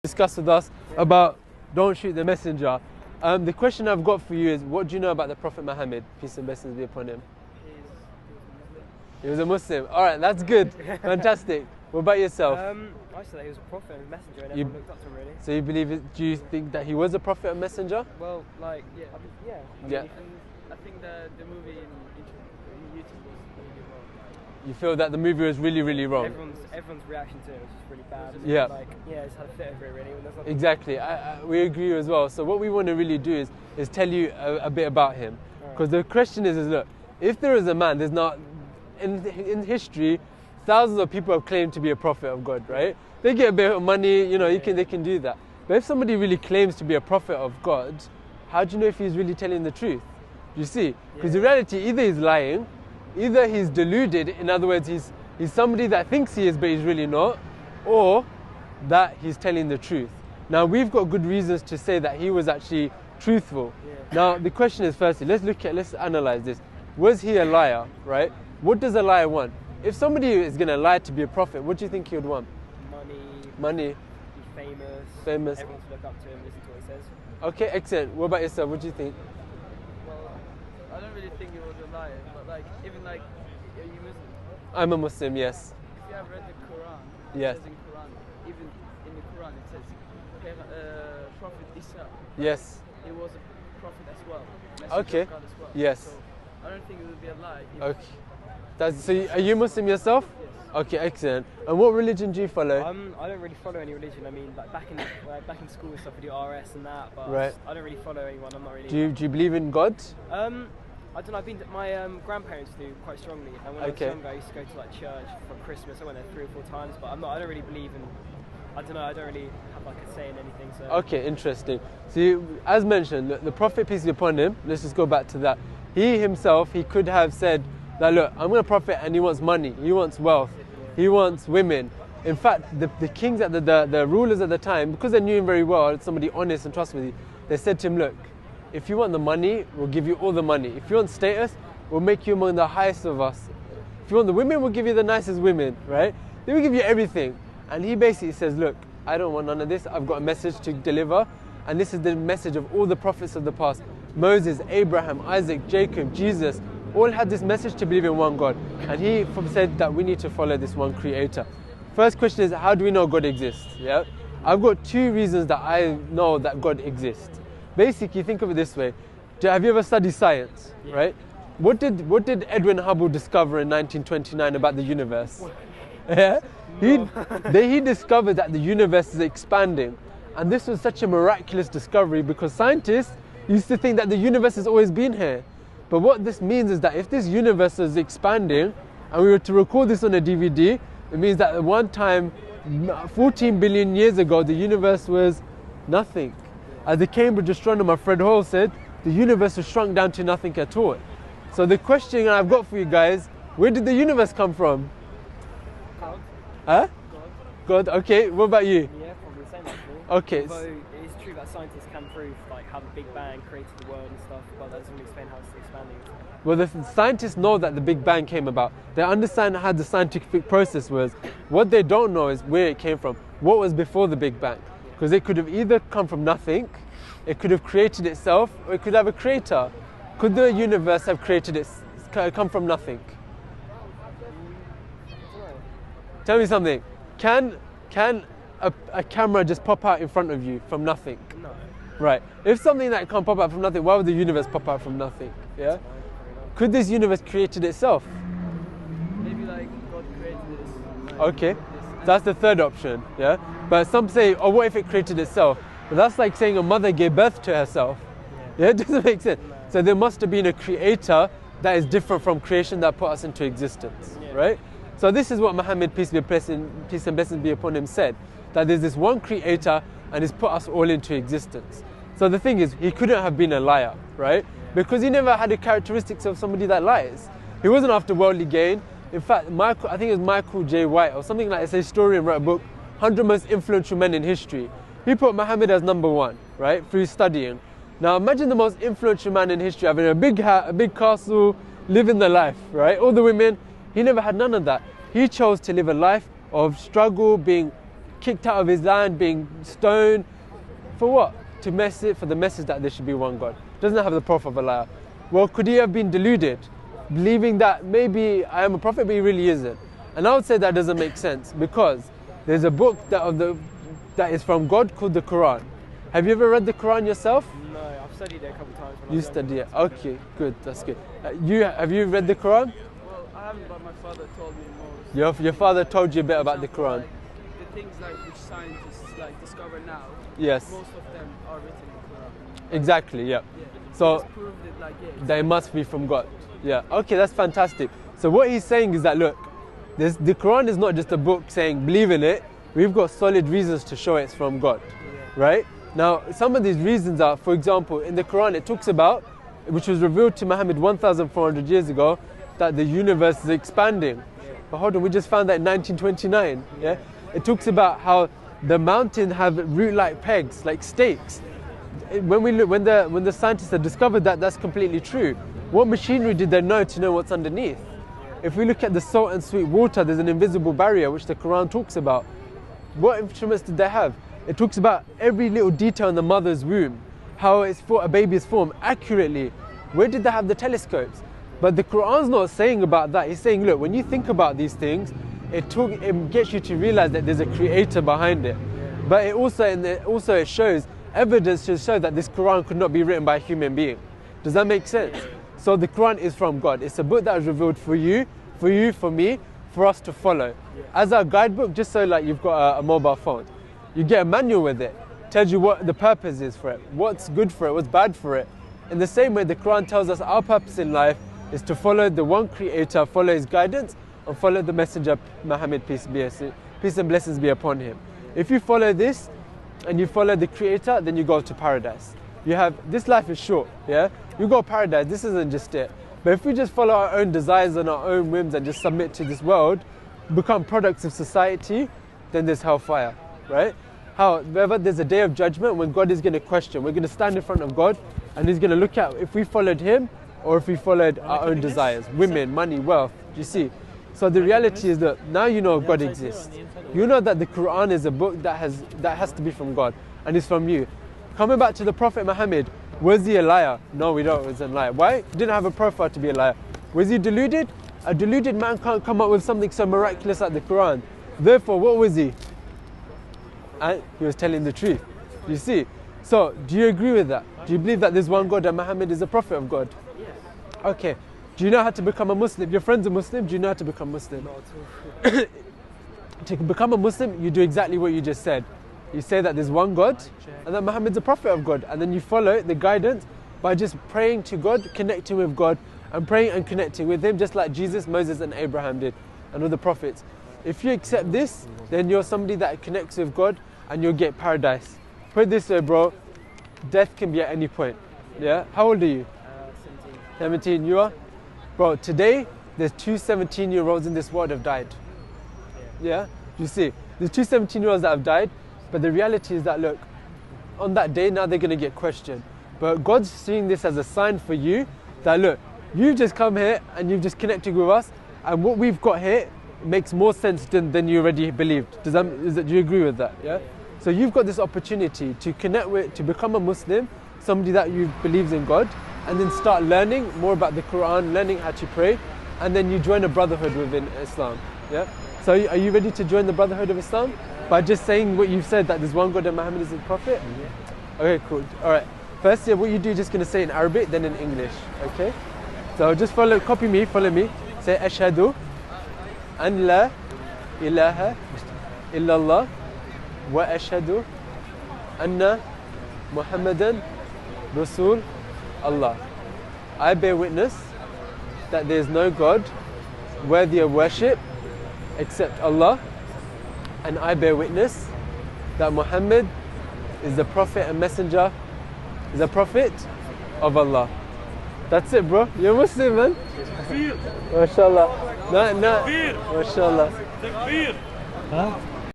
discuss with us about don't shoot the messenger. The question I've got for you is, what do you know about the Prophet Muhammad, peace and blessings be upon him? He was a Muslim. All right, that's good. Fantastic. What about yourself? I said that he was a prophet and a messenger, and everyone looked up to him, really. So you believe it? Do you think that he was a prophet and messenger? Well, like, yeah. Yeah. And I think the movie in YouTube was really wrong. You feel that the movie was really, really wrong? Everyone's reaction to it was just really bad. Yeah. Like, yeah, it's had a fit over it, really. Exactly. We agree as well. So what we want to really do is tell you a bit about him. Because the question is, look, if there is a man, there's not, in history, thousands of people have claimed to be a prophet of God, right? They get a bit of money, you know, they can do that. But if somebody really claims to be a prophet of God, how do you know if he's really telling the truth? You see? Because in reality, either he's lying, either he's deluded, in other words, he's somebody that thinks he is but he's really not, or that he's telling the truth. Now, we've got good reasons to say that he was actually truthful. Now, the question is, firstly, let's analyze this. Was he a liar, right? What does a liar want? If somebody is going to lie to be a prophet, what do you think he would want? Money. Be famous. Everyone to look up to him, listen to what he says. Okay, excellent. What about yourself? What do you think? Well, I don't really think it was a lie, but like, even like, are you Muslim? I'm a Muslim, yes. If you have read the Quran, Yes. it says in Quran, even in the Quran, it says, Prophet Isa. Yes. He was a prophet as well. Okay. Of God as well. Yes. So I don't think it would be a lie. Okay. So are you Muslim yourself? Yes. Okay, excellent. And what religion do you follow? I don't really follow any religion. I mean, like back in school and stuff, we do RS and that, but Right. I don't really follow anyone. I'm not really. Do you believe in God? I don't know. My grandparents do quite strongly, and when I was younger, I used to go to like church for Christmas. I went there 3 or 4 times, but I don't really believe in. I don't know. I don't really have like a say in anything. So. Okay, interesting. So, as mentioned, the Prophet, peace be upon him. Let's just go back to that. He himself, he could have said that, look, I'm going to prophet, and he wants money, he wants wealth, he wants women. In fact, the kings at the rulers at the time, because they knew him very well, somebody honest and trustworthy, they said to him, look, if you want the money, we'll give you all the money. If you want status, we'll make you among the highest of us. If you want the women, we'll give you the nicest women, right? They will give you everything. And he basically says, look, I don't want none of this. I've got a message to deliver. And this is the message of all the prophets of the past. Moses, Abraham, Isaac, Jacob, Jesus, all had this message to believe in one God. And he said that we need to follow this one creator. First question is, how do we know God exists? Yeah, I've got 2 reasons that I know that God exists. Basically, think of it this way. Have you ever studied science, right? What did Edwin Hubble discover in 1929 about the universe? Yeah? He discovered that the universe is expanding. And this was such a miraculous discovery because scientists used to think that the universe has always been here. But what this means is that if this universe is expanding and we were to record this on a DVD, it means that at one time, 14 billion years ago, the universe was nothing. As the Cambridge astronomer Fred Hoyle said, the universe was shrunk down to nothing at all. So the question I've got for you guys, where did the universe come from? God. Huh? God, okay. What about you? Yeah, probably the same actually. Okay. Although it is true that scientists can prove like how the Big Bang created the world and stuff, but that doesn't really explain how it's expanding. Well, the scientists know that the Big Bang came about. They understand how the scientific process was. What they don't know is where it came from. What was before the Big Bang? Because it could have either come from nothing, it could have created itself, or it could have a creator. Could the universe have come from nothing? Tell me something. Can a camera just pop out in front of you from nothing? No. Right. If something that can't pop out from nothing, why would the universe pop out from nothing? Yeah. Could this universe created itself? Maybe like God created this. Like, Okay. So that's the third option. Yeah. But some say, oh, what if it created itself? But that's like saying a mother gave birth to herself. Yeah, it doesn't make sense. No. So there must have been a creator that is different from creation that put us into existence, right? So this is what Muhammad, peace and blessings be upon him, said, that there's this one creator and he's put us all into existence. So the thing is, he couldn't have been a liar, right? Because he never had the characteristics of somebody that lies. He wasn't after worldly gain. In fact, I think it was Michael J. White or something like this, a historian wrote a book, 100 Most Influential Men in History. He put Muhammad as number 1, right, through studying. Now imagine the most influential man in history having a big hat, a big castle, living the life, right? All the women, he never had none of that. He chose to live a life of struggle, being kicked out of his land, being stoned. For what? For the message that there should be one God. Doesn't have the proof of a liar. Well, could he have been deluded, believing that maybe I am a prophet, but he really isn't? And I would say that doesn't make sense, because there's a book that is from God called the Quran. Have you ever read the Quran yourself? No, I've studied it a couple of times. You study it? Okay, good, that's good. Have you read the Quran? Well, I haven't, but my father told me most. Your father told you a bit about the Quran? Like, the things which scientists discover now, yes. most of them are written in the Quran. Exactly, yeah. So it's proved it they must be from God. Yeah, okay, that's fantastic. So what he's saying is that, look, the Quran is not just a book saying believe in it. We've got solid reasons to show it's from God, right? Now, some of these reasons are, for example, in the Quran it talks about, which was revealed to Muhammad 1,400 years ago, that the universe is expanding. But hold on, we just found that in 1929. Yeah, it talks about how the mountains have root-like pegs, like stakes. When the scientists had discovered that, that's completely true. What machinery did they know to know what's underneath? If we look at the salt and sweet water, there's an invisible barrier which the Quran talks about. What instruments did they have? It talks about every little detail in the mother's womb, how a baby is formed accurately. Where did they have the telescopes? But the Quran's not saying about that. He's saying, look, when you think about these things, it gets you to realize that there's a creator behind it. But it also shows evidence to show that this Quran could not be written by a human being. Does that make sense? So the Quran is from God. It's a book that was revealed for you, for me, for us to follow. As our guidebook, just so like you've got a mobile phone. You get a manual with it. Tells you what the purpose is for it, what's good for it, what's bad for it. In the same way, the Quran tells us our purpose in life is to follow the one creator, follow his guidance, and follow the messenger, Muhammad, peace and blessings be upon him. If you follow this, and you follow the creator, then you go to paradise. This life is short, yeah? You go to paradise, this isn't just it. But if we just follow our own desires and our own whims and just submit to this world, become products of society, then there's hellfire, right? However, there's a day of judgment when God is going to question. We're going to stand in front of God and he's going to look at if we followed him or if we followed our own desires, women, money, wealth, do you see? So the reality is that now you know God exists. You know that the Quran is a book that has to be from God and it's from you. Coming back to the Prophet Muhammad, was he a liar? No, we don't. He was a liar. Why? He didn't have a profile to be a liar. Was he deluded? A deluded man can't come up with something so miraculous like the Quran. Therefore, what was he? And he was telling the truth. You see? So, do you agree with that? Do you believe that there's one God and Muhammad is a prophet of God? Yes. Okay. Do you know how to become a Muslim? Your friend's a Muslim. Do you know how to become Muslim? Not at all. To become a Muslim, you do exactly what you just said. You say that there's one God and that Muhammad's a prophet of God, and then you follow the guidance by just praying to God, connecting with God, and praying and connecting with him, just like Jesus, Moses and Abraham did, and all the prophets. If you accept this, then you're somebody that connects with God and you'll get paradise. Put it this way, bro, death can be at any point. Yeah? How old are you? 17. 17, you are? Bro, today, there's 2 17-year-olds in this world have died. Yeah? You see, there's 2 17-year-olds that have died, but the reality is that, look, on that day, now they're going to get questioned. But God's seeing this as a sign for you that, look, you've just come here and you've just connected with us, and what we've got here makes more sense than you already believed. Do you agree with that? Yeah? So you've got this opportunity to connect with, to become a Muslim, somebody that you believes in God, and then start learning more about the Quran, learning how to pray, and then you join a brotherhood within Islam. Yeah? So are you ready to join the Brotherhood of Islam? By just saying what you've said, that there's one God and Muhammad is the Prophet? Yeah. Okay, cool. Alright. First, what you do, just going to say in Arabic, then in English. Okay? So just copy me, follow me. Say, Ashhadu an la ilaha illallah wa ashhadu anna Muhammadan Rasul Allah. I bear witness that there is no God worthy of worship except Allah, and I bear witness that Muhammad is the Prophet and Messenger, is a Prophet of Allah. That's it, bro. You're Muslim, man. MashaAllah. No. MashaAllah. Huh?